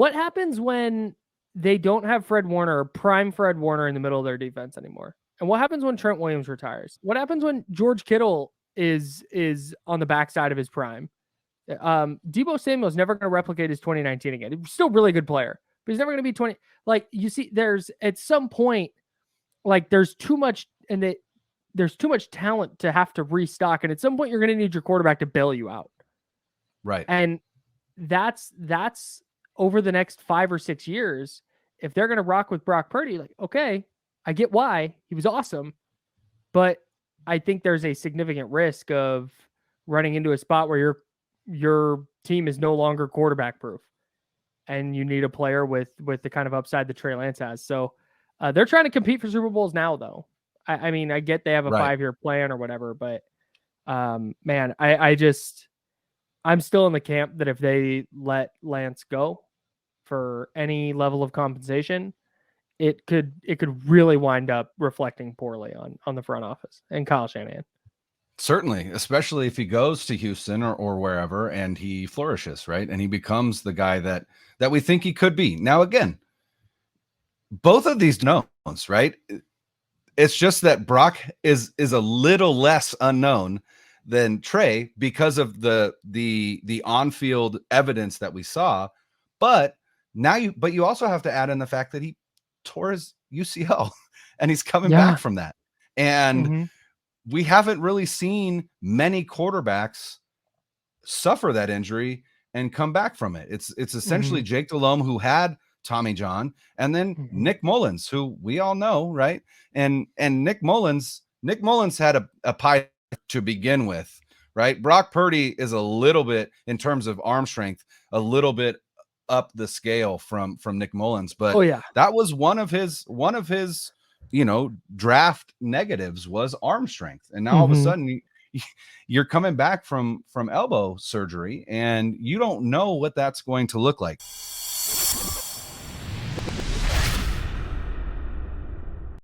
What happens when they don't have Fred Warner, prime Fred Warner, in the middle of their defense anymore? And what happens when Trent Williams retires? What happens when George Kittle is on the backside of his prime? Deebo Samuel's never going to replicate his 2019 again. He's still a really good player, but he's never going to be 20. Like, you see, there's at some point, like, there's too much, and there's too much talent to have to restock. And at some point, you're going to need your quarterback to bail you out. Right. And that's over the next 5 or 6 years. If they're going to rock with Brock Purdy, like, okay, I get why he was awesome, but I think there's a significant risk of running into a spot where your team is no longer quarterback proof, and you need a player with the kind of upside that Trey Lance has. So they're trying to compete for Super Bowls now, though. I mean, I get they have a 5-year plan or whatever, but man, I'm still in the camp that if they let Lance go for any level of compensation, it could really wind up reflecting poorly on the front office and Kyle Shanahan. Certainly, especially if he goes to Houston or wherever and he flourishes, right? And he becomes the guy that we think he could be. Now, again, both of these knowns, right? It's just that Brock is a little less unknown than Trey because of the on-field evidence that we saw. But you also have to add in the fact that he tore his UCL and he's coming back from that. And we haven't really seen many quarterbacks suffer that injury and come back from it. It's essentially Jake Delhomme, who had Tommy John, and then Nick Mullins, who we all know, right? And Nick Mullins had a pie to begin with, right? Brock Purdy is a little bit, in terms of arm strength, a little bit up the scale from Nick Mullins, but that was one of his draft negatives was arm strength. And now all of a sudden you're coming back from elbow surgery and you don't know what that's going to look like.